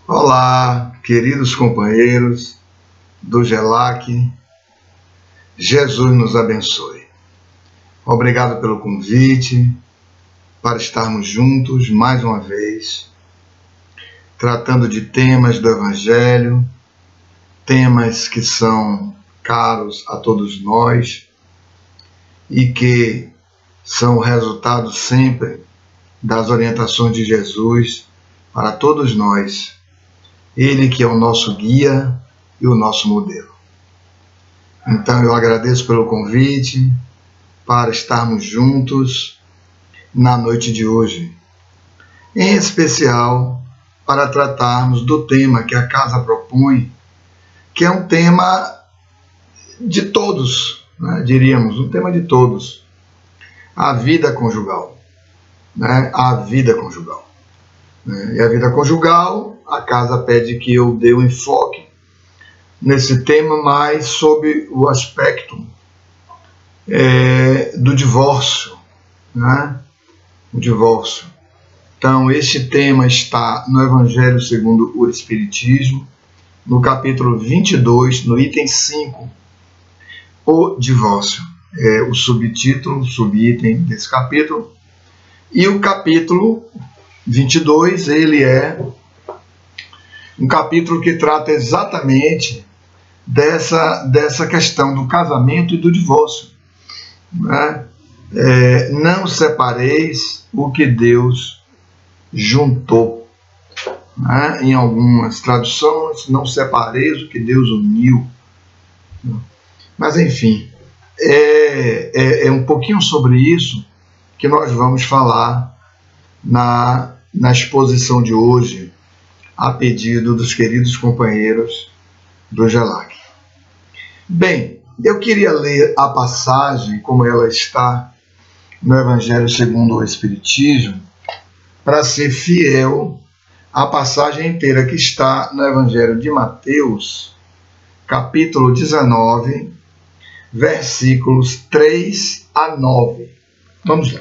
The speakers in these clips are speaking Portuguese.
Olá, queridos companheiros do GELAC, Jesus nos abençoe. Obrigado pelo convite para estarmos juntos mais uma vez, tratando de temas do Evangelho, temas que são caros a todos nós e que são o resultado sempre das orientações de Jesus para todos nós. Ele que é o nosso guia e o nosso modelo. Então eu agradeço pelo convite para estarmos juntos na noite de hoje. Em especial para tratarmos do tema que a casa propõe, que é um tema de todos, né? Diríamos, um tema de todos. A vida conjugal. Né? A vida conjugal. E a vida conjugal, a casa pede que eu dê um enfoque nesse tema mais sob o aspecto do divórcio, né? O divórcio. Então, este tema está no Evangelho segundo o Espiritismo, no capítulo 22, no item 5, o divórcio. É o subtítulo, o subitem desse capítulo. E o capítulo 22, ele é um capítulo que trata exatamente dessa questão do casamento e do divórcio. Né? Não separeis o que Deus juntou. Né? Em algumas traduções, não separeis o que Deus uniu. Mas, enfim, é um pouquinho sobre isso que nós vamos falar na exposição de hoje, a pedido dos queridos companheiros do GELAC. Bem, eu queria ler a passagem como ela está no Evangelho segundo o Espiritismo, para ser fiel à passagem inteira que está no Evangelho de Mateus, capítulo 19, versículos 3 a 9. Vamos lá.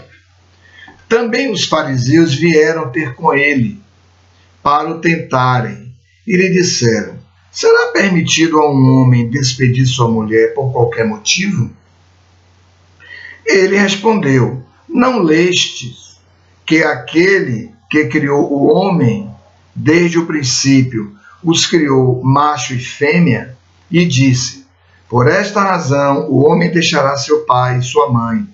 Também os fariseus vieram ter com ele para o tentarem e lhe disseram: será permitido a um homem despedir sua mulher por qualquer motivo? Ele respondeu: não lestes que aquele que criou o homem desde o princípio os criou macho e fêmea? E disse: por esta razão o homem deixará seu pai e sua mãe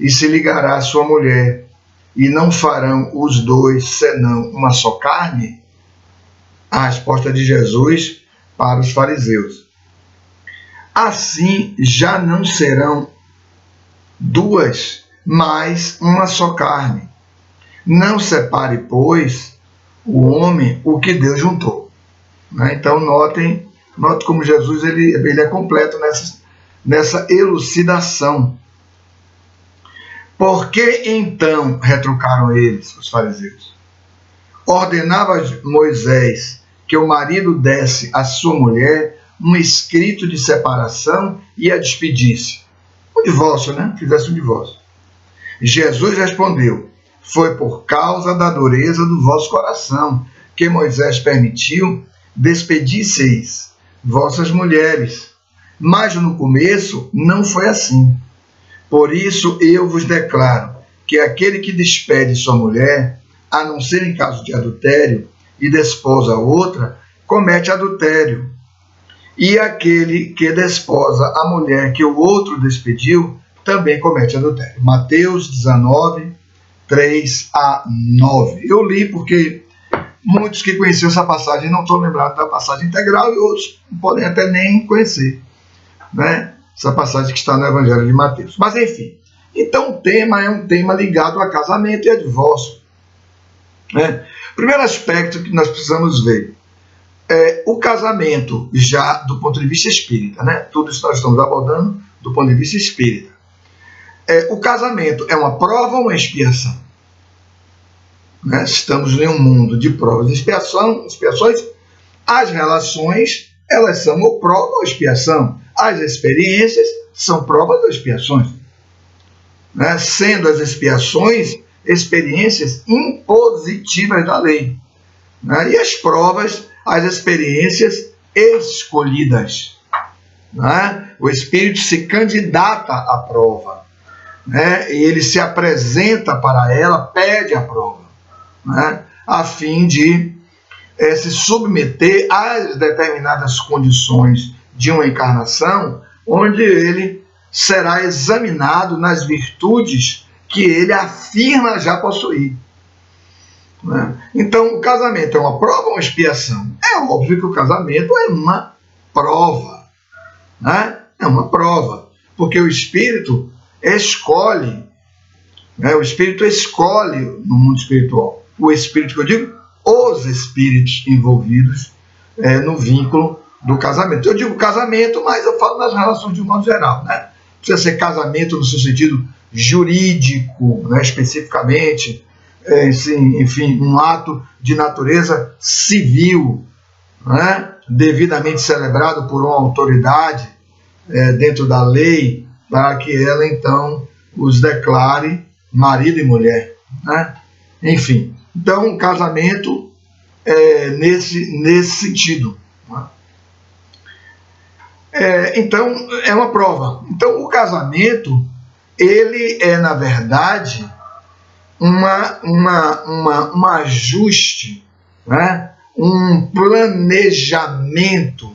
e se ligará à sua mulher, e não farão os dois senão uma só carne? A resposta de Jesus para os fariseus: assim já não serão duas, mas uma só carne. Não separe, pois, o homem o que Deus juntou. Então note como Jesus ele é completo nessa elucidação. Por que então, retrucaram eles, os fariseus, ordenava Moisés que o marido desse à sua mulher um escrito de separação e a despedisse? O divórcio, né? Fizesse um divórcio. Jesus respondeu: foi por causa da dureza do vosso coração que Moisés permitiu despedisseis vossas mulheres. Mas no começo não foi assim. Por isso eu vos declaro que aquele que despede sua mulher, a não ser em caso de adultério, e desposa outra, comete adultério. E aquele que desposa a mulher que o outro despediu, também comete adultério. Mateus 19, 3 a 9. Eu li porque muitos que conheciam essa passagem não estão lembrados da passagem integral e outros podem até nem conhecer, né? Essa passagem que está no Evangelho de Mateus. Mas, enfim, então o tema é um tema ligado a casamento e a divórcio. Né? Primeiro aspecto que nós precisamos ver é o casamento, já do ponto de vista espírita. Né? Tudo isso nós estamos abordando do ponto de vista espírita. O casamento é uma prova ou uma expiação? Né? Estamos em um mundo de provas e expiações. As relações, elas são ou prova ou expiação. As experiências são provas ou expiações. Né? Sendo as expiações experiências impositivas da lei. né? E as provas, as experiências escolhidas, né? O Espírito se candidata à prova, né? E ele se apresenta para ela, pede a prova, né? A fim de se submeter às determinadas condições de uma encarnação, onde ele será examinado nas virtudes que ele afirma já possuir, né? Então, o casamento é uma prova ou uma expiação? É óbvio que o casamento é uma prova, né? É uma prova, porque o Espírito escolhe, né? O Espírito escolhe no mundo espiritual. O Espírito que eu digo, os espíritos envolvidos no vínculo do casamento. Eu digo casamento, mas eu falo das relações de um modo geral, né? Precisa ser casamento no seu sentido jurídico, né? Especificamente, enfim, um ato de natureza civil, né? Devidamente celebrado por uma autoridade dentro da lei, para que ela então os declare marido e mulher, né? Enfim, então o casamento nesse sentido, né? Então é uma prova. Então o casamento, ele é na verdade um ajuste, né? Um planejamento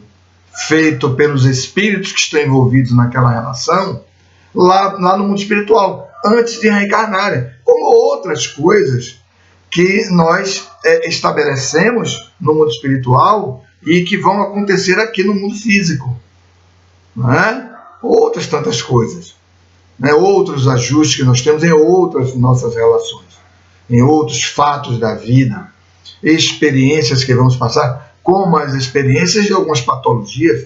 feito pelos espíritos que estão envolvidos naquela relação lá no mundo espiritual, antes de reencarnarem, como outras coisas que nós estabelecemos no mundo espiritual e que vão acontecer aqui no mundo físico, né? Outras tantas coisas, né? Outros ajustes que nós temos em outras nossas relações, em outros fatos da vida, experiências que vamos passar, como as experiências de algumas patologias.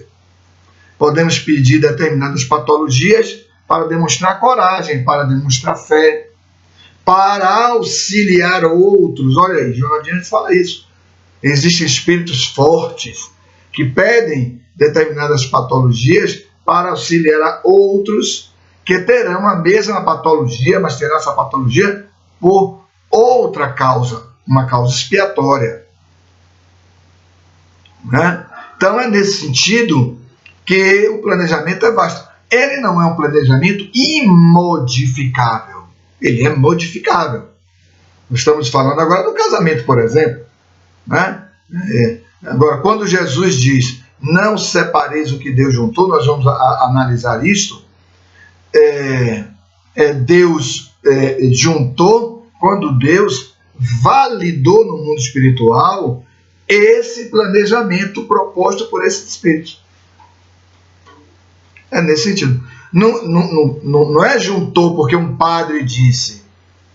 Podemos pedir determinadas patologias para demonstrar coragem, para demonstrar fé, para auxiliar outros. Olha aí, Joana de Ângeles fala isso. Existem espíritos fortes que pedem determinadas patologias para auxiliar outros que terão a mesma patologia, mas terão essa patologia por outra causa, uma causa expiatória, né? Então é nesse sentido que o planejamento é vasto. Ele não é um planejamento imodificável, ele é modificável. Nós estamos falando agora do casamento, por exemplo, né? Agora, quando Jesus diz, não separeis o que Deus juntou, nós vamos analisar isso. Deus juntou quando Deus validou no mundo espiritual esse planejamento proposto por esses espíritos. É nesse sentido. Não é juntou porque um padre disse,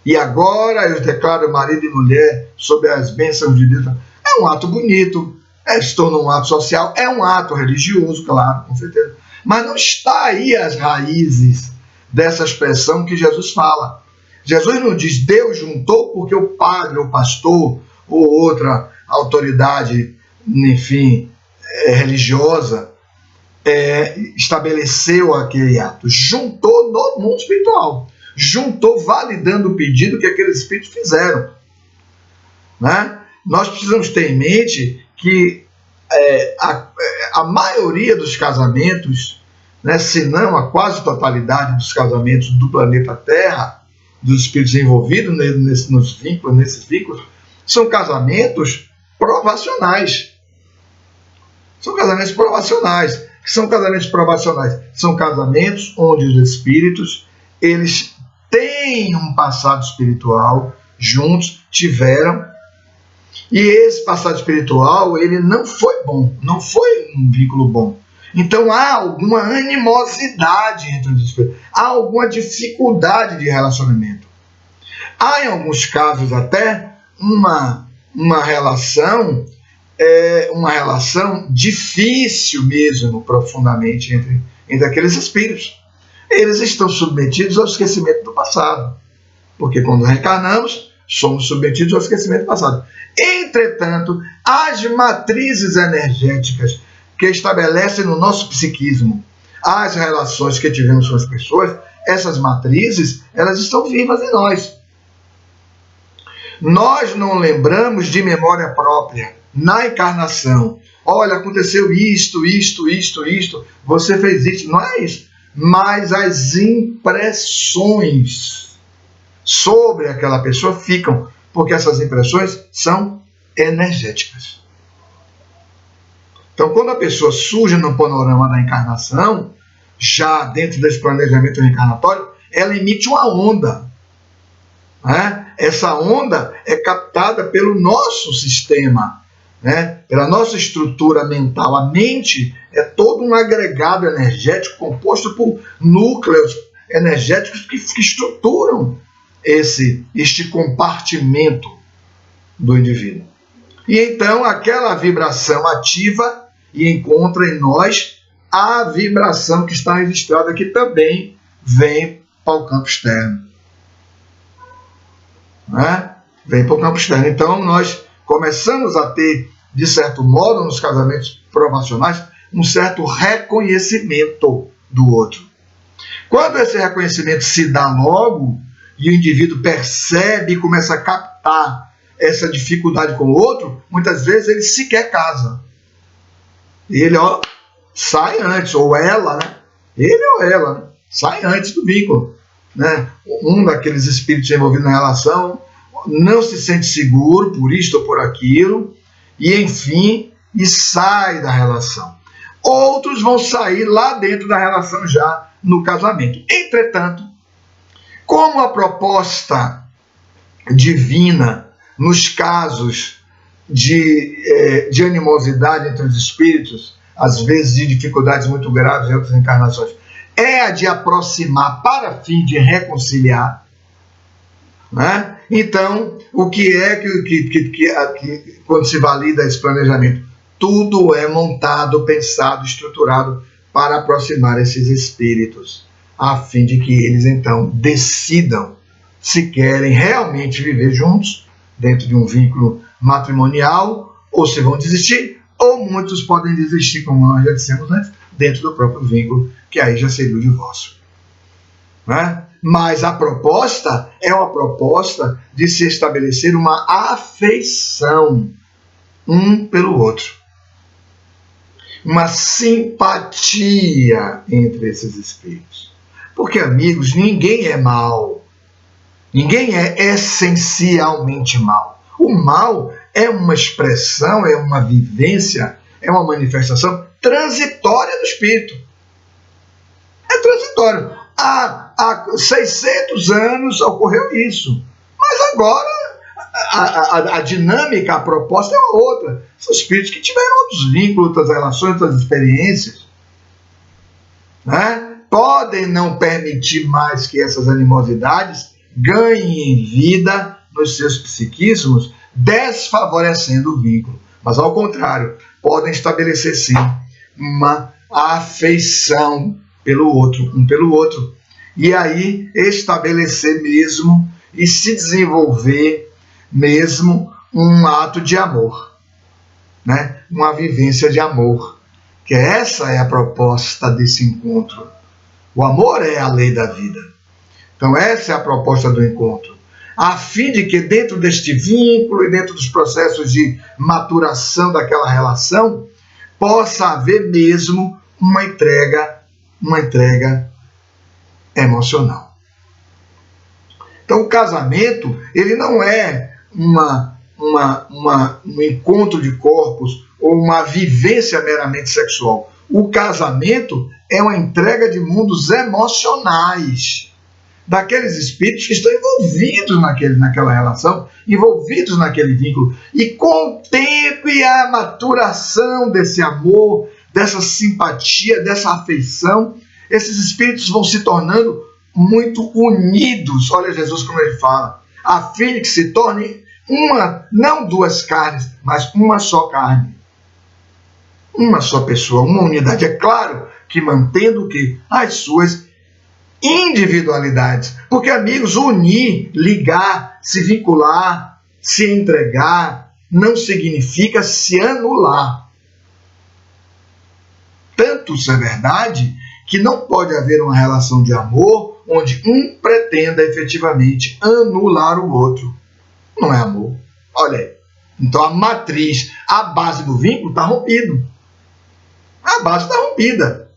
e agora eu declaro marido e mulher sob as bênçãos de Deus. É um ato bonito, estou num ato social, é um ato religioso, claro, com certeza. Mas não está aí as raízes dessa expressão que Jesus fala. Jesus não diz Deus juntou porque o padre, o pastor ou outra autoridade, enfim, religiosa, estabeleceu aquele ato. Juntou no mundo espiritual. Juntou validando o pedido que aqueles espíritos fizeram, né? Nós precisamos ter em mente que a maioria dos casamentos, né, se não a quase totalidade dos casamentos do planeta Terra, dos espíritos envolvidos nesses vínculos, são casamentos provacionais. São casamentos provacionais. O que são casamentos provacionais? São casamentos onde os espíritos, eles têm um passado espiritual juntos, tiveram, e esse passado espiritual, ele não foi bom, não foi um vínculo bom. Então há alguma animosidade entre os espíritos, há alguma dificuldade de relacionamento. Há em alguns casos até uma relação difícil mesmo, profundamente, entre aqueles espíritos. Eles estão submetidos ao esquecimento do passado, porque quando reencarnamos, somos submetidos ao esquecimento do passado. Entretanto, as matrizes energéticas que estabelecem no nosso psiquismo as relações que tivemos com as pessoas, essas matrizes, elas estão vivas em nós. Nós não lembramos de memória própria na encarnação. Olha, aconteceu isto, você fez isso. Não é isso. Mas as impressões sobre aquela pessoa ficam, porque essas impressões são energéticas. Então, quando a pessoa surge no panorama da encarnação, já dentro desse planejamento reencarnatório, ela emite uma onda. Né? Essa onda é captada pelo nosso sistema, né? Pela nossa estrutura mental. A mente é todo um agregado energético composto por núcleos energéticos que estruturam este compartimento do indivíduo. E então aquela vibração ativa e encontra em nós a vibração que está registrada, que também vem para o campo externo. Né? Vem para o campo externo. Então nós começamos a ter, de certo modo, nos casamentos provacionais, um certo reconhecimento do outro. Quando esse reconhecimento se dá logo, e o indivíduo percebe e começa a captar essa dificuldade com o outro, muitas vezes ele sequer casa. Ele sai antes, ou ela, né? Ele ou ela, né? Sai antes do vínculo. Né? Um daqueles espíritos envolvidos na relação não se sente seguro por isto ou por aquilo, e enfim, e sai da relação. Outros vão sair lá dentro da relação já no casamento. Entretanto, como a proposta divina nos casos de animosidade entre os espíritos, às vezes de dificuldades muito graves em outras encarnações, é a de aproximar para fim de reconciliar, né? Então, o que é que quando se valida esse planejamento? Tudo é montado, pensado, estruturado para aproximar esses espíritos, a fim de que eles então decidam se querem realmente viver juntos dentro de um vínculo matrimonial, ou se vão desistir, ou muitos podem desistir, como nós já dissemos antes, dentro do próprio vínculo, que aí já seria o divórcio. Né? Mas a proposta é uma proposta de se estabelecer uma afeição um pelo outro. Uma simpatia entre esses espíritos. Porque, amigos, ninguém é mau. Ninguém é essencialmente mau. O mal é uma expressão, é uma vivência, é uma manifestação transitória do espírito. É transitório. Há 600 anos ocorreu isso. Mas agora a dinâmica, a proposta é uma outra. São espíritos que tiveram outros vínculos, outras relações, outras experiências. Né? Podem não permitir mais que essas animosidades ganhem vida nos seus psiquismos, desfavorecendo o vínculo. Mas, ao contrário, podem estabelecer, sim, uma afeição pelo outro, um pelo outro. E aí estabelecer mesmo e se desenvolver mesmo um ato de amor, né? Uma vivência de amor. Que essa é a proposta desse encontro. O amor é a lei da vida. Então essa é a proposta do encontro. A fim de que dentro deste vínculo e dentro dos processos de maturação daquela relação, possa haver mesmo uma entrega emocional. Então o casamento, ele não é um encontro de corpos ou uma vivência meramente sexual. O casamento é uma entrega de mundos emocionais daqueles espíritos que estão envolvidos naquela relação, envolvidos naquele vínculo. E com o tempo e a maturação desse amor, dessa simpatia, dessa afeição, esses espíritos vão se tornando muito unidos. Olha Jesus como ele fala, a fim de que se torne não duas carnes, mas uma só carne. Uma só pessoa, uma unidade. É claro que mantendo o quê? As suas individualidades. Porque, amigos, unir, ligar, se vincular, se entregar, não significa se anular. Tanto isso é verdade que não pode haver uma relação de amor onde um pretenda efetivamente anular o outro. Não é amor. Olha aí. Então a matriz, a base do vínculo está rompido. A base está rompida.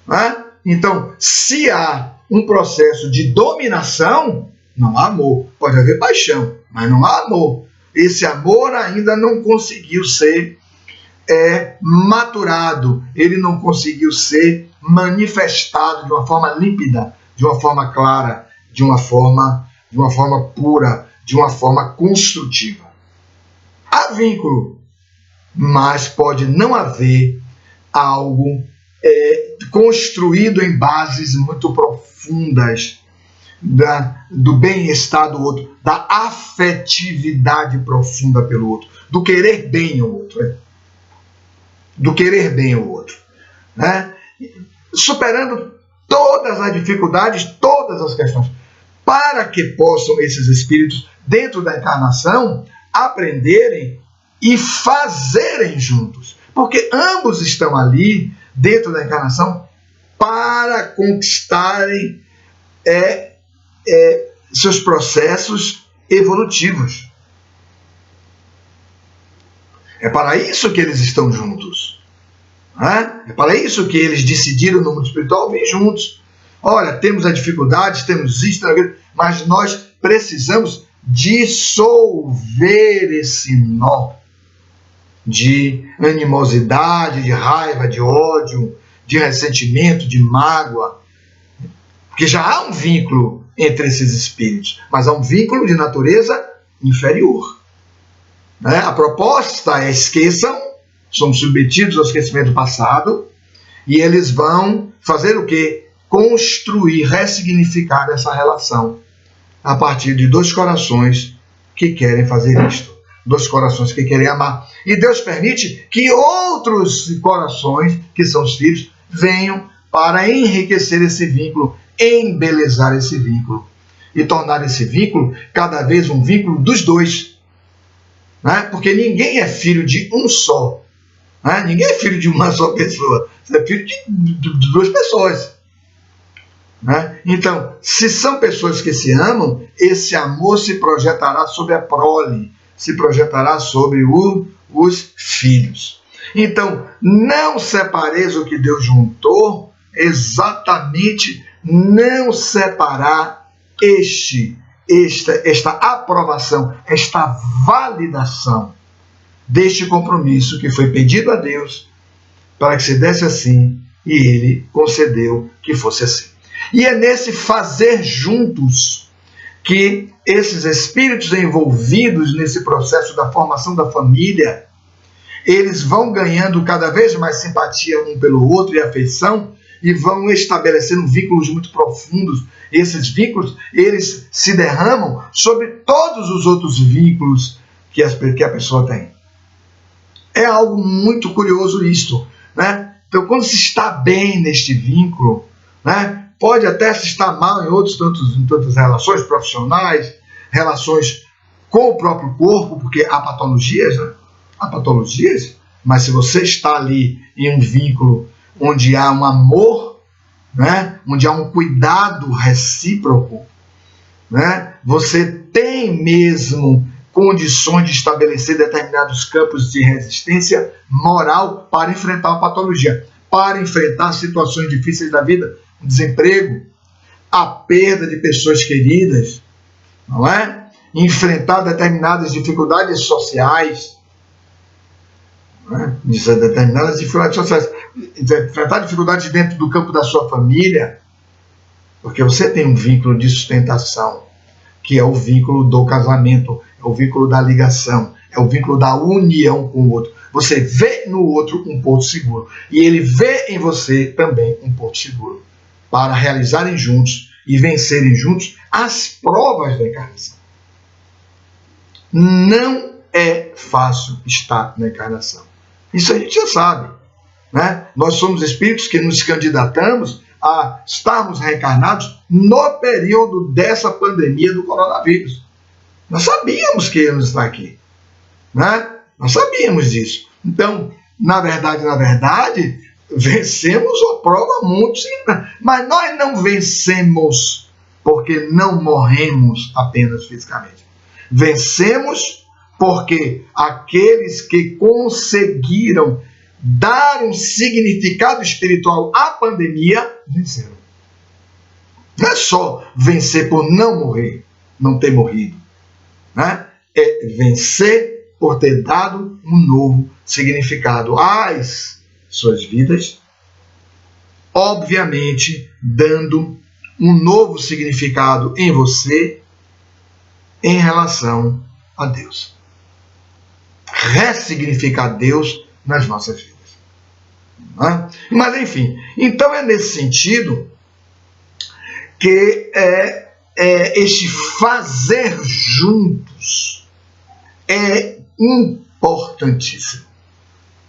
Né? Então, se há um processo de dominação, não há amor. Pode haver paixão, mas não há amor. Esse amor ainda não conseguiu ser maturado. Ele não conseguiu ser manifestado de uma forma límpida, de uma forma clara, de uma forma pura, de uma forma construtiva. Há vínculo, mas pode não haver algo construído em bases muito profundas do bem-estar do outro, da afetividade profunda pelo outro, do querer bem ao outro. Do querer bem ao outro. Né? Superando todas as dificuldades, todas as questões, para que possam esses espíritos, dentro da encarnação, aprenderem e fazerem juntos. Porque ambos estão ali, dentro da encarnação, para conquistarem seus processos evolutivos. É para isso que eles estão juntos. Né? É para isso que eles decidiram no mundo espiritual vir juntos. Olha, temos as dificuldades, temos isso, mas nós precisamos dissolver esse nó de animosidade, de raiva, de ódio, de ressentimento, de mágoa. Porque já há um vínculo entre esses espíritos, mas há um vínculo de natureza inferior. Né? A proposta é esqueçam, somos submetidos ao esquecimento passado, e eles vão fazer o quê? Construir, ressignificar essa relação a partir de dois corações que querem fazer isto. Dois corações que querem amar. E Deus permite que outros corações, que são os filhos, venham para enriquecer esse vínculo, embelezar esse vínculo e tornar esse vínculo cada vez um vínculo dos dois. Né? Porque ninguém é filho de um só. Né? Ninguém é filho de uma só pessoa. Você é filho de duas pessoas. Né? Então, se são pessoas que se amam, esse amor se projetará sobre a prole, se projetará sobre os filhos. Então, não separeis o que Deus juntou, exatamente não separar esta aprovação, esta validação deste compromisso que foi pedido a Deus para que se desse assim, e Ele concedeu que fosse assim. E é nesse fazer juntos que esses espíritos envolvidos nesse processo da formação da família, eles vão ganhando cada vez mais simpatia um pelo outro e afeição, e vão estabelecendo vínculos muito profundos. Esses vínculos, eles se derramam sobre todos os outros vínculos que a pessoa tem. É algo muito curioso isto. Né? Então, quando se está bem neste vínculo, né, pode até se estar mal em tantas relações profissionais, relações com o próprio corpo, porque há patologias, né? Há patologias, mas se você está ali em um vínculo onde há um amor, né? Onde há um cuidado recíproco, né? Você tem mesmo condições de estabelecer determinados campos de resistência moral para enfrentar a patologia, para enfrentar situações difíceis da vida, o desemprego, a perda de pessoas queridas, não é? Enfrentar determinadas dificuldades sociais, não é? Determinadas dificuldades sociais, enfrentar dificuldades dentro do campo da sua família, porque você tem um vínculo de sustentação, que é o vínculo do casamento, é o vínculo da ligação, é o vínculo da união com o outro. Você vê no outro um porto seguro, e ele vê em você também um porto seguro, para realizarem juntos e vencerem juntos as provas da encarnação. Não é fácil estar na encarnação. Isso a gente já sabe. Né? Nós somos espíritos que nos candidatamos a estarmos reencarnados no período dessa pandemia do coronavírus. Nós sabíamos que íamos estar aqui. Né? Nós sabíamos disso. Então, na verdade, vencemos a prova muito simples. Mas nós não vencemos porque não morremos apenas fisicamente. Vencemos porque aqueles que conseguiram dar um significado espiritual à pandemia, venceram. Não é só vencer por não morrer, não ter morrido, né? É vencer por ter dado um novo significado às suas vidas, obviamente dando um novo significado em você em relação a Deus. Ressignificar Deus nas nossas vidas. Né? Mas, enfim, então é nesse sentido que este fazer juntos é importantíssimo.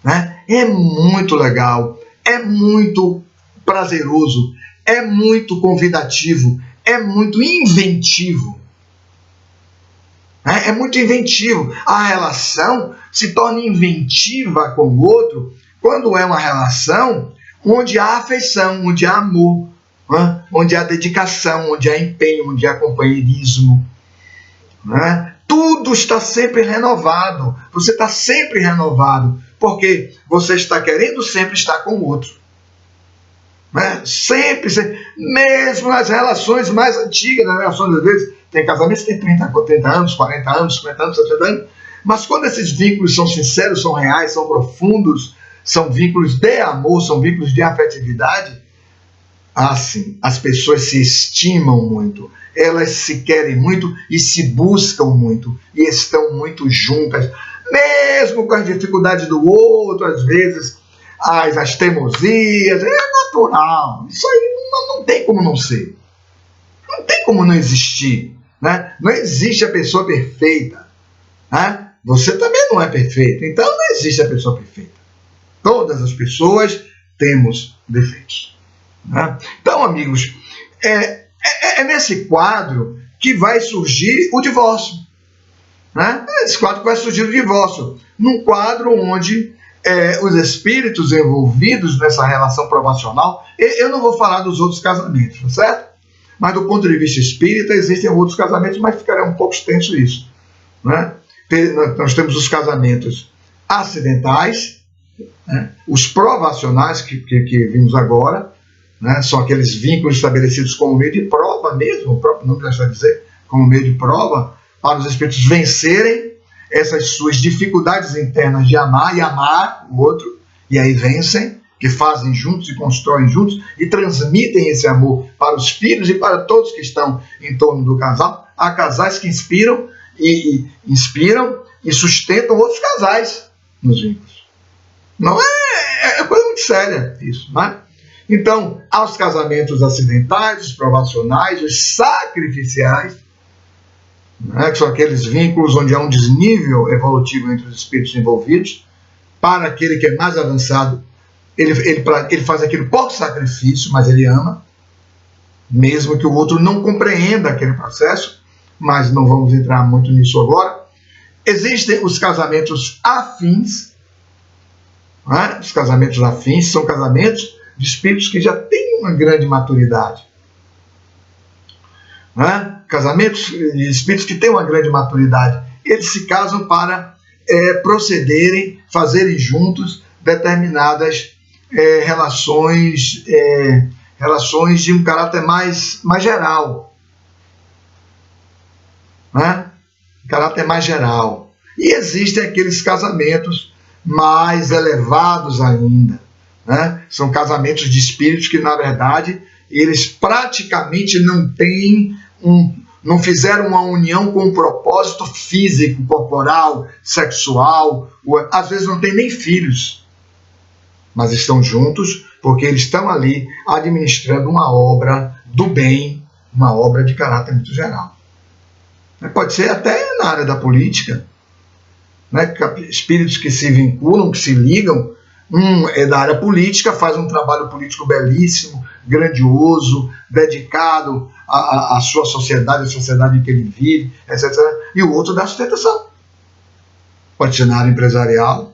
Né? É muito legal, é muito prazeroso, é muito convidativo, é muito inventivo. É muito inventivo. A relação se torna inventiva com o outro quando é uma relação onde há afeição, onde há amor, né? Onde há dedicação, onde há empenho, onde há companheirismo. Né? Tudo está sempre renovado. Você está sempre renovado, porque você está querendo sempre estar com o outro. Né? Sempre, mesmo nas relações mais antigas, nas relações às vezes, tem casamentos que tem 30 anos, 40 anos, 50 anos, 70 anos, mas quando esses vínculos são sinceros, são reais, são profundos, são vínculos de amor, são vínculos de afetividade, assim, as pessoas se estimam muito, elas se querem muito e se buscam muito, e estão muito juntas, mesmo com as dificuldades do outro, às vezes, as teimosias, é natural, isso aí não tem como não ser, não tem como não existir, né? Não existe a pessoa perfeita, né? Você também não é perfeito, então não existe a pessoa perfeita, todas as pessoas temos defeitos, né? Então, amigos, é nesse quadro que vai surgir o divórcio, né? É nesse quadro que vai surgir o divórcio, num quadro onde os espíritos envolvidos nessa relação provacional, eu não vou falar dos outros casamentos, tá certo? Mas do ponto de vista espírita, existem outros casamentos, mas ficará um pouco extenso isso, né? Nós temos os casamentos acidentais, né? Os provacionais, que vimos agora, né? São aqueles vínculos estabelecidos como meio de prova mesmo, o próprio nome já está dizendo, como meio de prova, para os espíritos vencerem essas suas dificuldades internas de amar e amar o outro, e aí vencem, que fazem juntos e constroem juntos e transmitem esse amor para os filhos e para todos que estão em torno do casal. Há casais que inspiram e sustentam outros casais nos vínculos. Não é coisa muito séria isso, não é? Então, há os casamentos acidentais, os provacionais, os sacrificiais, né, que são aqueles vínculos onde há um desnível evolutivo entre os espíritos envolvidos. Para aquele que é mais avançado, ele faz aquilo por sacrifício, mas ele ama, mesmo que o outro não compreenda aquele processo, mas não vamos entrar muito nisso agora. Existem os casamentos afins, né? Os casamentos afins são casamentos de espíritos que já têm uma grande maturidade, né? Casamentos de espíritos que têm uma grande maturidade, eles se casam para procederem, fazerem juntos determinadas relações de um caráter mais geral, né? Caráter mais geral. E existem aqueles casamentos mais elevados ainda, né? São casamentos de espíritos que, na verdade, eles praticamente não fizeram uma união com um propósito físico, corporal, sexual, às vezes não tem nem filhos, mas estão juntos porque eles estão ali administrando uma obra do bem, uma obra de caráter muito geral. Pode ser até na área da política, né? Espíritos que se vinculam, que se ligam, é da área política, faz um trabalho político belíssimo, grandioso, dedicado à sua sociedade, à sociedade em que ele vive, etc. E o outro dá sustentação. Pode ser na área empresarial,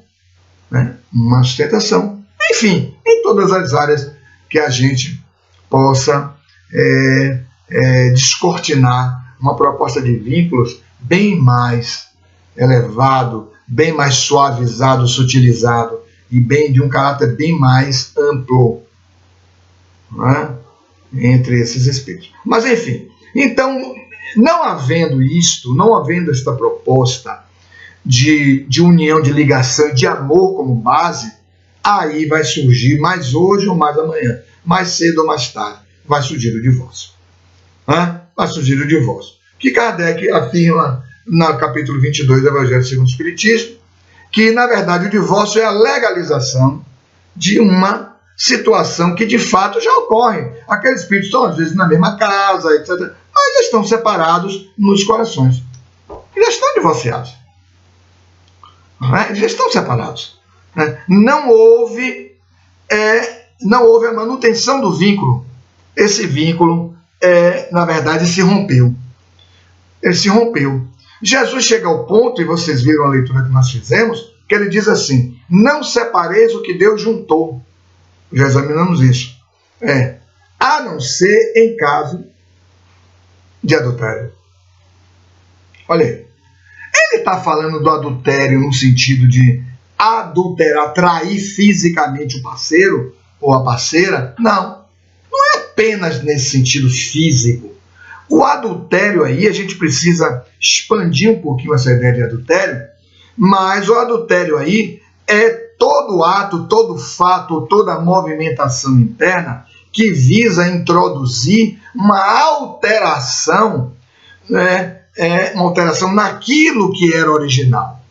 né? Uma sustentação. Enfim, em todas as áreas que a gente possa descortinar uma proposta de vínculos bem mais elevado, bem mais suavizado, sutilizado e bem de um caráter bem mais amplo, né, entre esses espíritos. Mas enfim, então, não havendo isto, não havendo esta proposta de união, de ligação, de amor como base, aí vai surgir, mais hoje ou mais amanhã, mais cedo ou mais tarde, vai surgir o divórcio. Vai surgir o divórcio. Que Kardec afirma no capítulo 22 do Evangelho segundo o Espiritismo, que, na verdade, o divórcio é a legalização de uma situação que, de fato, já ocorre. Aqueles espíritos estão, às vezes, na mesma casa, etc., mas já estão separados nos corações. Já estão divorciados. Já estão separados. Não houve a manutenção do vínculo. Esse vínculo, na verdade, se rompeu. Ele se rompeu. Jesus chega ao ponto, e vocês viram a leitura que nós fizemos, que ele diz assim: não separeis o que Deus juntou. Já examinamos isso. A não ser em caso de adultério. Olha aí. Ele está falando do adultério no sentido de adulterar, trair fisicamente o parceiro ou a parceira? Não. Não é apenas nesse sentido físico. O adultério aí, a gente precisa expandir um pouquinho essa ideia de adultério, mas o adultério aí é todo ato, todo fato, toda movimentação interna que visa introduzir uma alteração, uma alteração naquilo que era original.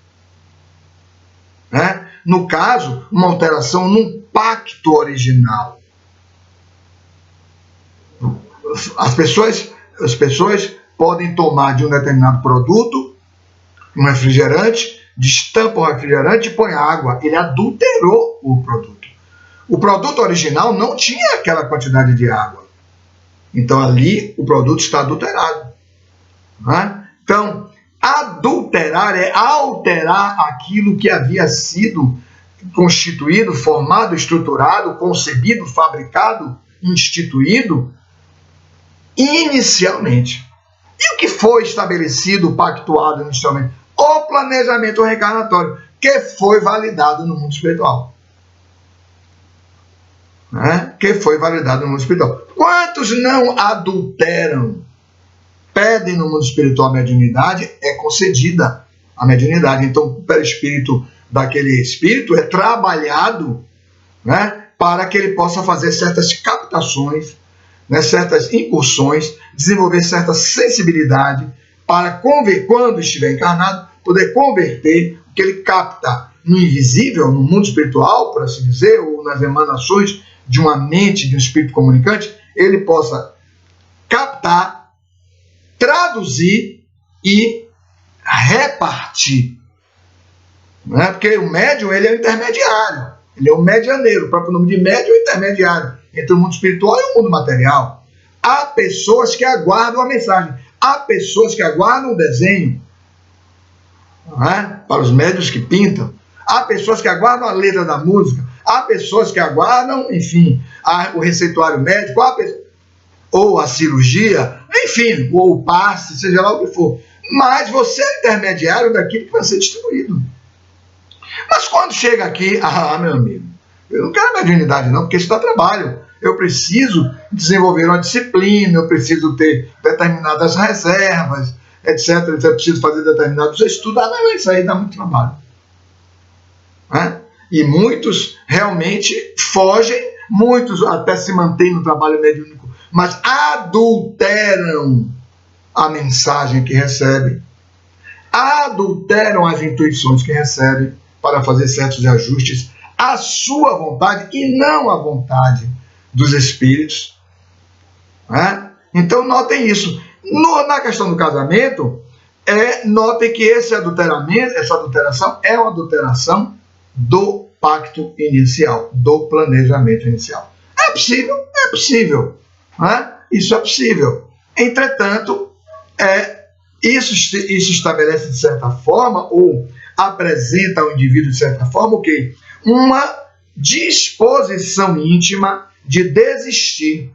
No caso, uma alteração num pacto original. As pessoas podem tomar de um determinado produto, um refrigerante, destampa o refrigerante e põe água. Ele adulterou o produto. O produto original não tinha aquela quantidade de água. Então ali o produto está adulterado. Então, adulterar é alterar aquilo que havia sido constituído, formado, estruturado, concebido, fabricado, instituído inicialmente. E o que foi estabelecido, pactuado inicialmente? O planejamento reencarnatório, que foi validado no mundo espiritual. Que foi validado no mundo espiritual. Quantos não adulteram? Pedem no mundo espiritual a mediunidade, é concedida a mediunidade. Então, o perispírito daquele espírito é trabalhado, para que ele possa fazer certas captações, certas incursões, desenvolver certa sensibilidade para, quando estiver encarnado, poder converter o que ele capta no invisível, no mundo espiritual, por assim dizer, ou nas emanações de uma mente, de um espírito comunicante, ele possa captar, traduzir e repartir. Porque o médium, ele é o intermediário, ele é o medianeiro. O próprio nome de médium é o intermediário entre o mundo espiritual e o mundo material. Há pessoas que aguardam a mensagem, há pessoas que aguardam o desenho, para os médiuns que pintam, há pessoas que aguardam a letra da música, há pessoas que aguardam, enfim, o receituário médico, ou a cirurgia, enfim, ou o passe, seja lá o que for. Mas você é intermediário daquilo que vai ser distribuído. Mas quando chega aqui, meu amigo, eu não quero mediunidade não, porque isso dá trabalho. Eu preciso desenvolver uma disciplina, eu preciso ter determinadas reservas, etc. Eu preciso fazer determinados estudos. Não, isso aí dá muito trabalho. E muitos realmente fogem, muitos até se mantêm no trabalho mediúnico, mas adulteram a mensagem que recebem, adulteram as intuições que recebem para fazer certos ajustes à sua vontade e não à vontade dos espíritos. Então notem isso. Na questão do casamento, notem que essa adulteração é uma adulteração do pacto inicial, do planejamento inicial. É possível? É possível. Isso é possível. Entretanto, isso estabelece de certa forma, ou apresenta ao indivíduo de certa forma, o quê? Uma disposição íntima de desistir,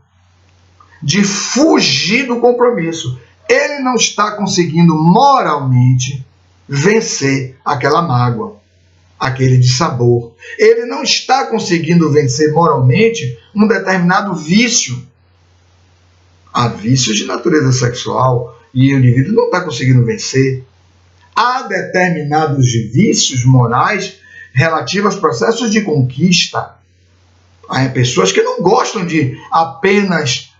de fugir do compromisso. ele não está conseguindo moralmente vencer aquela mágoa, aquele dissabor. Ele não está conseguindo vencer moralmente um determinado vício. Há vícios de natureza sexual e o indivíduo não está conseguindo vencer. Há determinados vícios morais relativos aos processos de conquista. Há pessoas que não gostam de apenas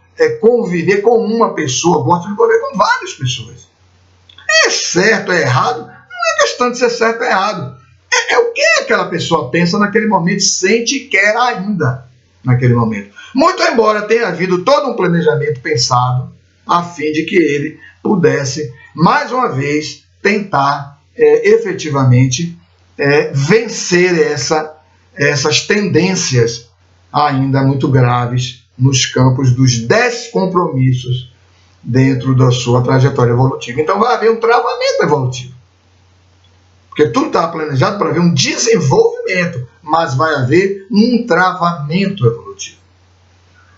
conviver com uma pessoa, gostam de conviver com várias pessoas. É certo, é errado? Não é questão de ser certo ou errado. É o que aquela pessoa pensa naquele momento, sente e quer ainda naquele momento. Muito embora tenha havido todo um planejamento pensado a fim de que ele pudesse, mais uma vez, tentar efetivamente vencer essas tendências ainda muito graves nos campos dos descompromissos dentro da sua trajetória evolutiva. Então vai haver um travamento evolutivo. Porque tudo está planejado para haver um desenvolvimento, mas vai haver um travamento evolutivo.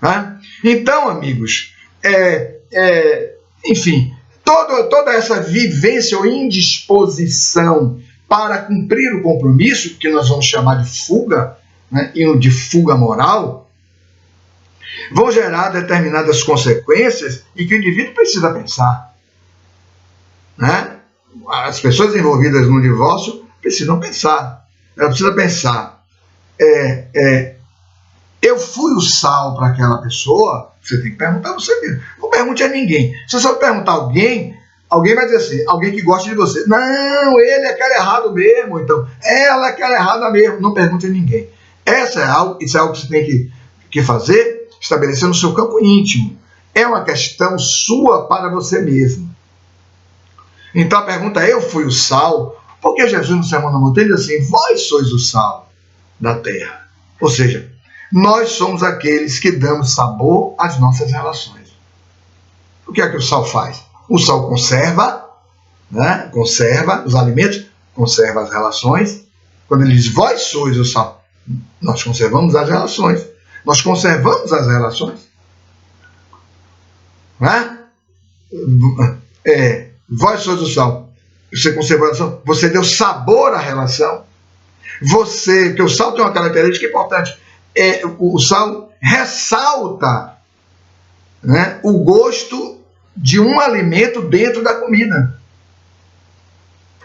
Né? Então, amigos, enfim, toda essa vivência ou indisposição para cumprir o compromisso, que nós vamos chamar de fuga, né, e de fuga moral, vão gerar determinadas consequências e que o indivíduo precisa pensar. Né? As pessoas envolvidas no divórcio precisam pensar. Ela precisa pensar. Eu fui o sal para aquela pessoa? Você tem que perguntar a você mesmo. Não pergunte a ninguém. Se você perguntar a alguém vai dizer assim, alguém que gosta de você. Não, ele é aquele errado mesmo. Então, ela é aquela errada mesmo. Não pergunte a ninguém. Isso é algo que você tem que fazer, estabelecer no seu campo íntimo. É uma questão sua para você mesmo. Então a pergunta é, eu fui o sal? Porque Jesus no Sermão da Montanha diz assim, vós sois o sal da terra. Ou seja, nós somos aqueles que damos sabor às nossas relações. O que é que o sal faz? O sal conserva, né? Conserva os alimentos, conserva as relações. Quando ele diz, vós sois o sal, nós conservamos as relações. Nós conservamos as relações. Né? Vós sois o sal. Você conservou a relação. Você deu sabor à relação. Porque o sal tem uma característica importante. O sal ressalta, né, o gosto de um alimento dentro da comida.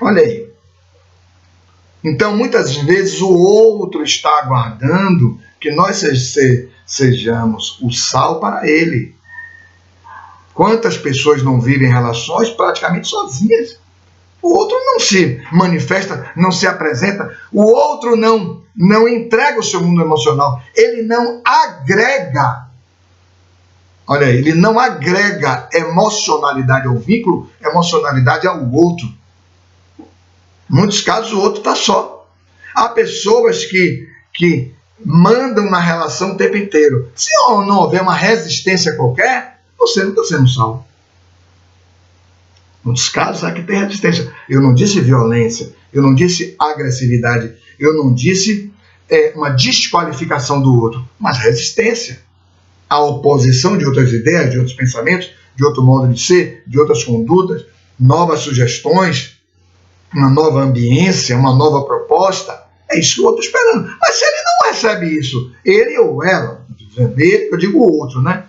Olha aí. Então, muitas vezes, o outro está aguardando que nós sejamos o sal para ele. Quantas pessoas não vivem relações praticamente sozinhas? O outro não se manifesta, não se apresenta. O outro não entrega o seu mundo emocional. Ele não agrega. Olha aí, ele não agrega emocionalidade ao vínculo, emocionalidade ao outro. Em muitos casos, o outro está só. Há pessoas que mandam na relação o tempo inteiro. Se não houver uma resistência qualquer, você não está sendo salvo. Em muitos casos, há que ter resistência. Eu não disse violência, eu não disse agressividade, eu não disse uma desqualificação do outro, mas resistência. A oposição de outras ideias, de outros pensamentos, de outro modo de ser, de outras condutas, novas sugestões, uma nova ambiência, uma nova proposta. É isso que o outro está esperando. Mas se ele não recebe isso, ele ou ela, eu digo o outro, né?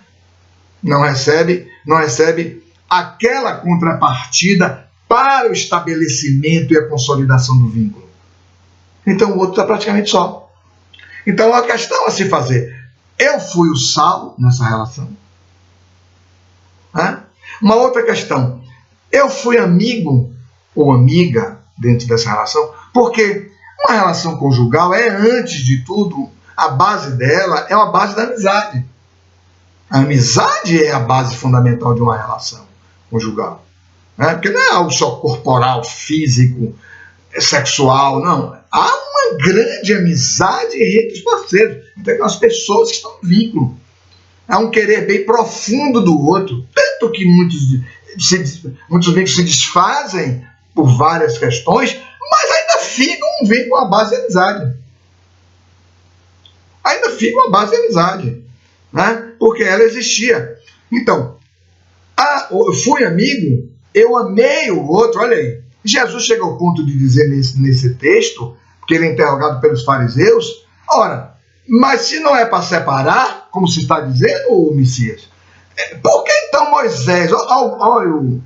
Não recebe aquela contrapartida para o estabelecimento e a consolidação do vínculo. Então o outro está praticamente só. Então a questão a se fazer, eu fui o sal nessa relação? Uma outra questão, eu fui amigo ou amiga dentro dessa relação? Porque uma relação conjugal antes de tudo, a base dela é uma base da amizade. A amizade é a base fundamental de uma relação conjugal. Né? Porque não é algo só corporal, físico, sexual, não. Há uma grande amizade entre os parceiros, entre aquelas pessoas que estão no vínculo. Há um querer bem profundo do outro, tanto que muitos vínculos se desfazem por várias questões, mas ainda fica um vínculo à base de amizade. Ainda fica uma base de amizade. Né? Porque ela existia. Então, eu fui amigo, eu amei o outro. Olha aí, Jesus chega ao ponto de dizer nesse texto, que ele é interrogado pelos fariseus, ora, mas se não é para separar, como se está dizendo, o Messias, por que então Moisés, olha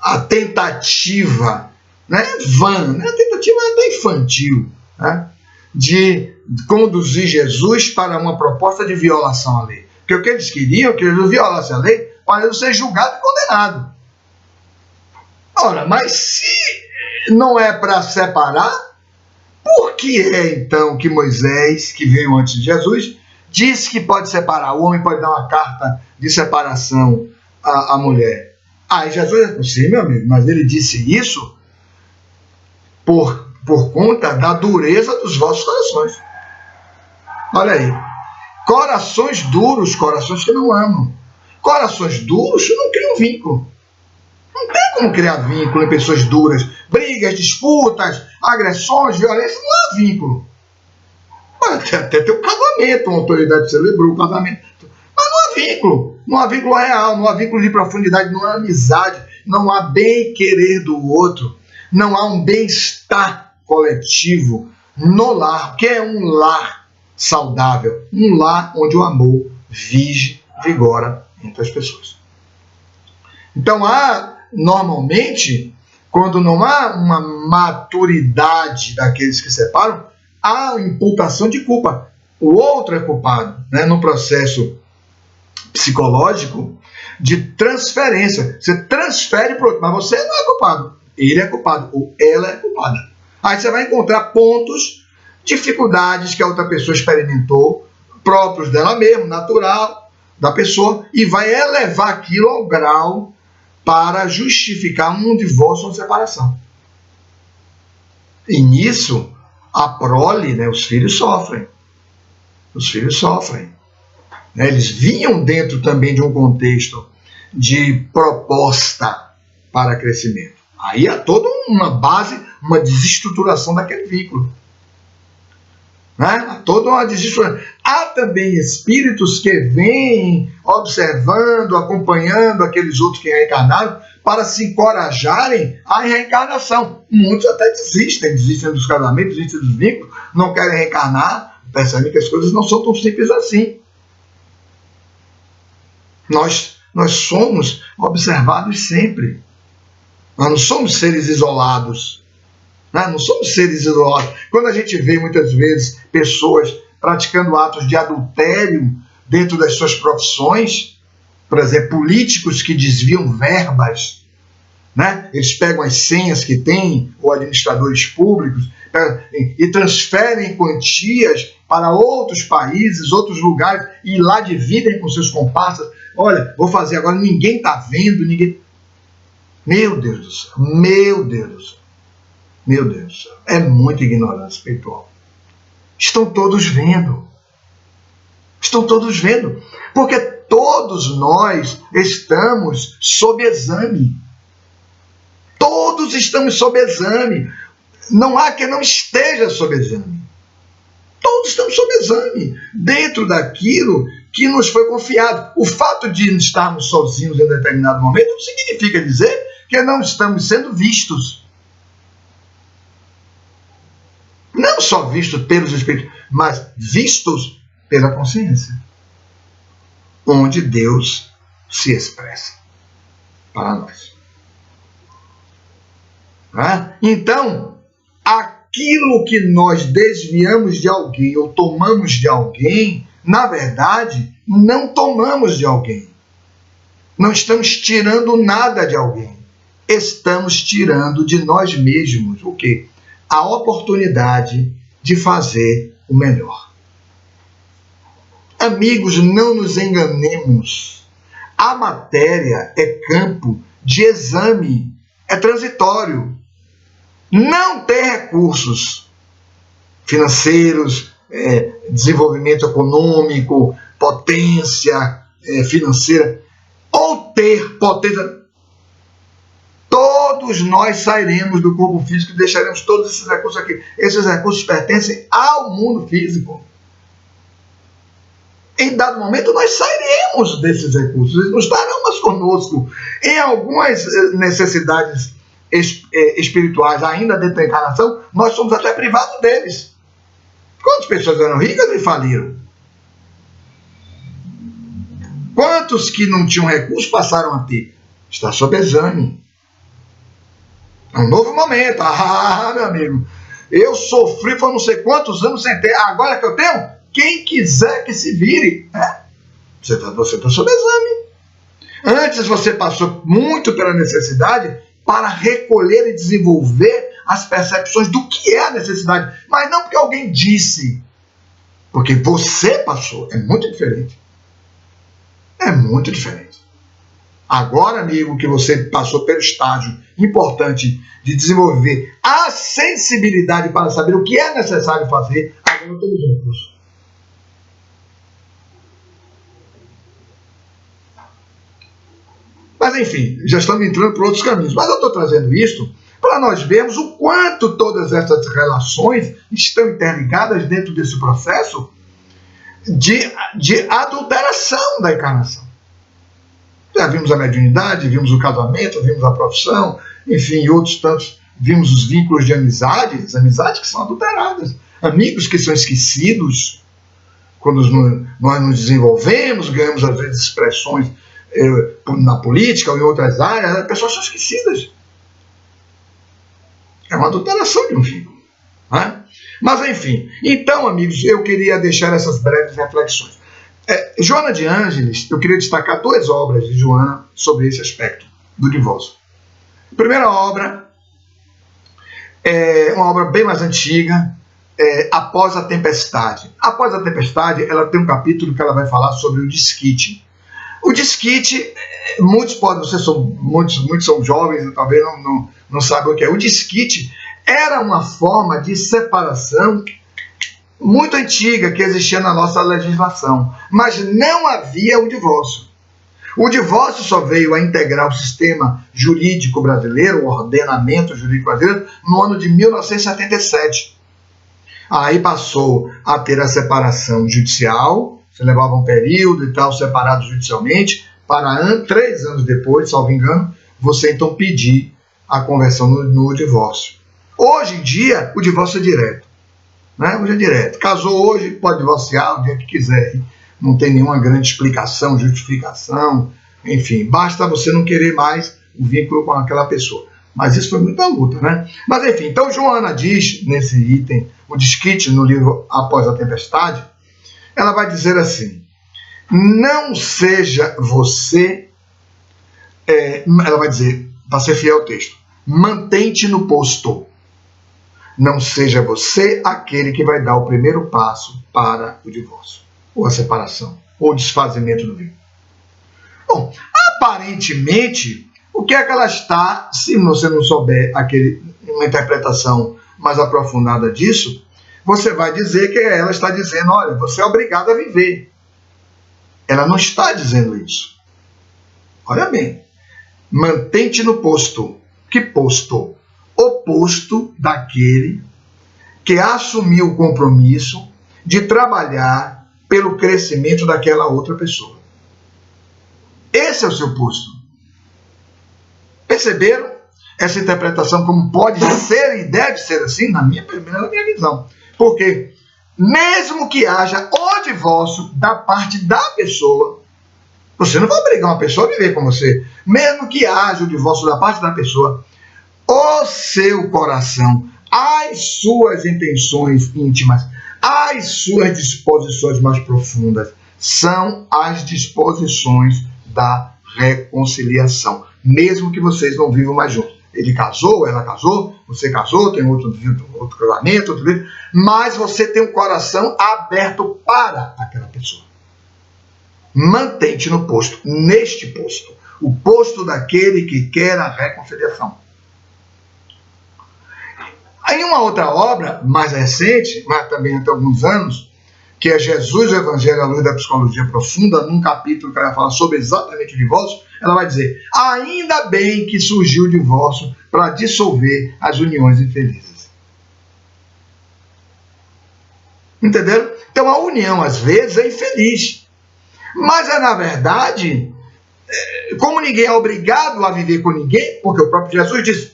a tentativa, né, vã, né, a tentativa até infantil, né, de conduzir Jesus para uma proposta de violação à lei. Porque o que eles queriam, que Jesus violasse a lei, para ele ser julgado e condenado. Ora, mas se não é para separar, por que é então que Moisés, que veio antes de Jesus, disse que pode separar? O homem pode dar uma carta de separação à mulher. Aí Jesus é sim, meu amigo, mas ele disse isso por conta da dureza dos vossos corações. Olha aí. Corações duros, corações que não amam. Corações duros não criam vínculo. Não tem como criar vínculo em pessoas duras. Brigas, disputas, agressões, violência, não há vínculo. Até tem um casamento, uma autoridade celebrou o casamento. Mas não há vínculo. Não há vínculo real, não há vínculo de profundidade, não há amizade, não há bem-querer do outro, não há um bem-estar coletivo no lar, que é um lar saudável, um lar onde o amor vige, vigora entre as pessoas. Então normalmente, quando não há uma maturidade daqueles que separam, há imputação de culpa. O outro é culpado, né, no processo psicológico de transferência. Você transfere para o outro, mas você não é culpado. Ele é culpado, ou ela é culpada. Aí você vai encontrar pontos, dificuldades que a outra pessoa experimentou, próprios dela mesma, natural da pessoa, e vai elevar aquilo ao grau para justificar um divórcio ou uma separação. E nisso, a prole, né, os filhos sofrem. Os filhos sofrem. Eles vinham dentro também de um contexto de proposta para crescimento. Aí há toda uma base, uma desestruturação daquele vínculo. Né? Há toda uma desestruturação. Há também espíritos que vêm observando, acompanhando aqueles outros que reencarnaram para se encorajarem à reencarnação. Muitos até desistem dos casamentos, desistem dos vínculos, não querem reencarnar, percebem que as coisas não são tão simples assim. Nós somos observados sempre. Nós não somos seres isolados. Não somos seres isolados. Quando a gente vê muitas vezes pessoas praticando atos de adultério dentro das suas profissões, por exemplo, políticos que desviam verbas, né? Eles pegam as senhas que têm, ou administradores públicos, e transferem quantias para outros países, outros lugares, e lá dividem com seus comparsas. Olha, vou fazer agora, ninguém está vendo, ninguém... Meu Deus do céu, meu Deus do céu, meu Deus do céu, é muita ignorância espiritual. Estão todos vendo, porque todos nós estamos sob exame. Todos estamos sob exame. Não há quem não esteja sob exame. Todos estamos sob exame, dentro daquilo que nos foi confiado. O fato de estarmos sozinhos em determinado momento não significa dizer que não estamos sendo vistos. Não só vistos pelos espíritos, mas vistos pela consciência, onde Deus se expressa para nós. Então, aquilo que nós desviamos de alguém ou tomamos de alguém, na verdade, não tomamos de alguém. Não estamos tirando nada de alguém. Estamos tirando de nós mesmos o quê? A oportunidade de fazer o melhor. Amigos, não nos enganemos. A matéria é campo de exame, é transitório. Não ter recursos financeiros, desenvolvimento econômico, potência financeira, ou ter potência, todos nós sairemos do corpo físico e deixaremos todos esses recursos aqui. Esses recursos pertencem ao mundo físico. em dado momento nós sairemos desses recursos, eles não estarão mais conosco. Em algumas necessidades espirituais ainda dentro da encarnação, nós somos até privados deles. Quantas pessoas eram ricas e faliram? Quantos que não tinham recursos passaram a ter? Está sob exame. É um novo momento. Ah, meu amigo, eu sofri por não sei quantos anos sem ter. Agora que eu tenho, quem quiser que se vire. Você está sob exame. Antes você passou muito pela necessidade para recolher e desenvolver as percepções do que é a necessidade. Mas não porque alguém disse. Porque você passou. É muito diferente. É muito diferente. Agora, amigo, que você passou pelo estágio importante de desenvolver a sensibilidade para saber o que é necessário fazer, agora estamos juntos. Mas, enfim, já estamos entrando por outros caminhos. Mas eu estou trazendo isso para nós vermos o quanto todas essas relações estão interligadas dentro desse processo de adulteração da encarnação. Já vimos a mediunidade, vimos o casamento, vimos a profissão, enfim, outros tantos, vimos os vínculos de amizades que são adulteradas, amigos que são esquecidos, quando nós nos desenvolvemos, ganhamos às vezes expressões na política ou em outras áreas, as pessoas são esquecidas. É uma adulteração de um vínculo. Né? Mas, enfim, então, amigos, eu queria deixar essas breves reflexões. Joana de Ângeles, eu queria destacar 2 obras de Joana sobre esse aspecto do divórcio. A primeira obra é uma obra bem mais antiga, Após a Tempestade. Após a Tempestade, ela tem um capítulo que ela vai falar sobre o desquite. O desquite, muitos são jovens e talvez não sabem o que é. O desquite era uma forma de separação muito antiga que existia na nossa legislação, mas não havia o divórcio. O divórcio só veio a integrar o sistema jurídico brasileiro, o ordenamento jurídico brasileiro, no ano de 1977. Aí passou a ter a separação judicial, você levava um período e tal, separado judicialmente, para 3 anos depois, salvo engano, você então pedir a conversão no divórcio. Hoje em dia, o divórcio é direto. Né? Hoje é direto. Casou hoje, pode divorciar o dia que quiser. Não tem nenhuma grande explicação, justificação, enfim. Basta você não querer mais o vínculo com aquela pessoa. Mas isso foi muita luta, né? Mas enfim, então Joana diz, nesse item, o desquite no livro Após a Tempestade, ela vai dizer assim, não seja você, ela vai dizer, para ser fiel ao texto, mantém-te no posto. Não seja você aquele que vai dar o primeiro passo para o divórcio, ou a separação, ou o desfazimento do vínculo. Bom, aparentemente, o que é que ela está, se você não souber uma interpretação mais aprofundada disso, você vai dizer que ela está dizendo, olha, você é obrigado a viver. Ela não está dizendo isso. Olha bem, mantém-te no posto. Que posto? O posto daquele que assumiu o compromisso de trabalhar pelo crescimento daquela outra pessoa. Esse é o seu posto. Perceberam essa interpretação como pode ser e deve ser assim? Na minha visão. Porque mesmo que haja o divórcio da parte da pessoa, você não vai obrigar uma pessoa a viver com você. Mesmo que haja o divórcio da parte da pessoa, o seu coração, as suas intenções íntimas, as suas disposições mais profundas, são as disposições da reconciliação. Mesmo que vocês não vivam mais juntos. Ele casou, ela casou, você casou, tem outro casamento, mas você tem um coração aberto para aquela pessoa. Mantém-te no posto, neste posto. O posto daquele que quer a reconciliação. Em uma outra obra, mais recente, mas também até alguns anos, que é Jesus, o Evangelho à Luz da Psicologia Profunda, num capítulo que ela fala sobre exatamente o divórcio, ela vai dizer, ainda bem que surgiu o divórcio para dissolver as uniões infelizes. Entenderam? Então a união, às vezes, é infeliz. Mas na verdade, como ninguém é obrigado a viver com ninguém, porque o próprio Jesus disse,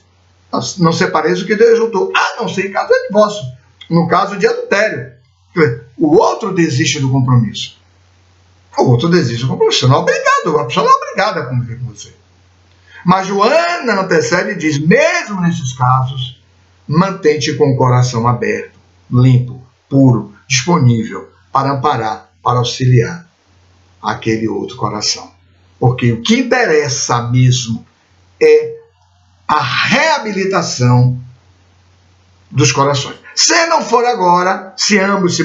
não separeis o que Deus juntou, a não ser em caso de divórcio, no caso de adultério. O outro desiste do compromisso. O outro desiste do compromisso. Você não é obrigado, a pessoa não é obrigada a conviver com você. Mas Joana antecede e diz, mesmo nesses casos, mantente com o coração aberto, limpo, puro, disponível para amparar, para auxiliar aquele outro coração. Porque o que interessa mesmo é a reabilitação dos corações. Se não for agora, se ambos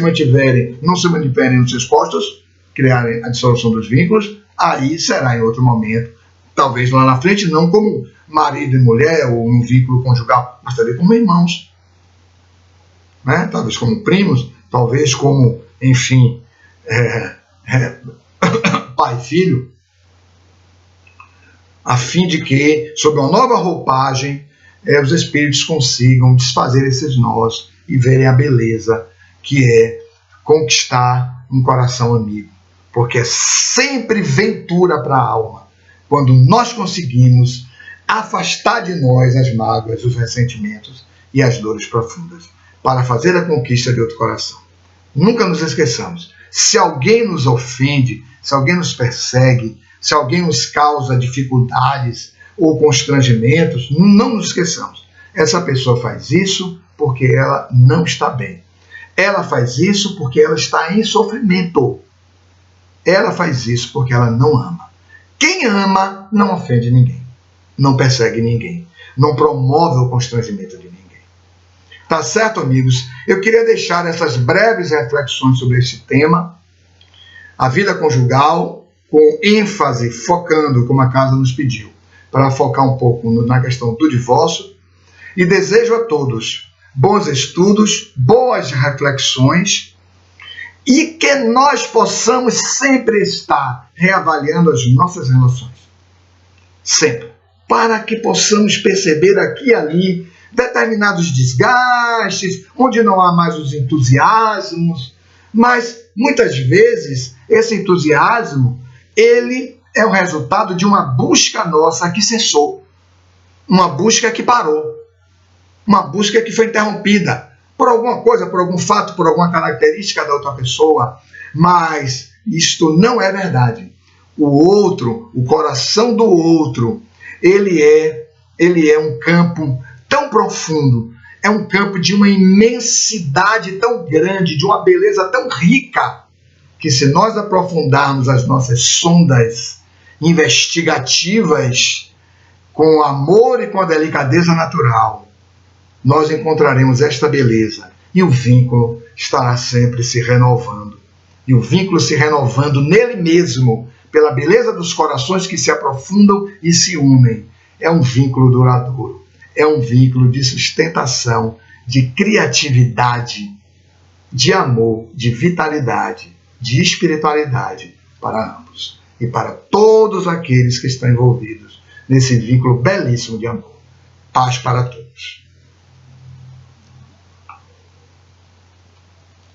não se mantiverem nos seus postos, criarem a dissolução dos vínculos, aí será em outro momento, talvez lá na frente, não como marido e mulher, ou um vínculo conjugal, mas também como irmãos, né? Talvez como primos, talvez como, enfim, pai e filho, a fim de que, sob uma nova roupagem, os espíritos consigam desfazer esses nós e verem a beleza que é conquistar um coração amigo. Porque é sempre ventura para a alma quando nós conseguimos afastar de nós as mágoas, os ressentimentos e as dores profundas, para fazer a conquista de outro coração. Nunca nos esqueçamos, se alguém nos ofende, se alguém nos persegue, se alguém nos causa dificuldades ou constrangimentos, não nos esqueçamos. Essa pessoa faz isso porque ela não está bem. Ela faz isso porque ela está em sofrimento. Ela faz isso porque ela não ama. Quem ama não ofende ninguém, não persegue ninguém, não promove o constrangimento de ninguém. Tá certo, amigos? Eu queria deixar essas breves reflexões sobre esse tema, a vida conjugal, com ênfase, focando, como a casa nos pediu, para focar um pouco na questão do divórcio. E desejo a todos bons estudos, boas reflexões, e que nós possamos sempre estar reavaliando as nossas relações. Sempre. Para que possamos perceber aqui e ali determinados desgastes, onde não há mais os entusiasmos, mas muitas vezes esse entusiasmo, ele é o resultado de uma busca nossa que cessou, uma busca que parou, uma busca que foi interrompida por alguma coisa, por algum fato, por alguma característica da outra pessoa, mas isto não é verdade. O outro, o coração do outro, ele é um campo tão profundo, é um campo de uma imensidade tão grande, de uma beleza tão rica, que se nós aprofundarmos as nossas sondas investigativas com o amor e com a delicadeza natural, nós encontraremos esta beleza e o vínculo estará sempre se renovando. E o vínculo se renovando nele mesmo, pela beleza dos corações que se aprofundam e se unem. É um vínculo duradouro, é um vínculo de sustentação, de criatividade, de amor, de vitalidade, de espiritualidade para ambos e para todos aqueles que estão envolvidos nesse vínculo belíssimo de amor. Paz para todos.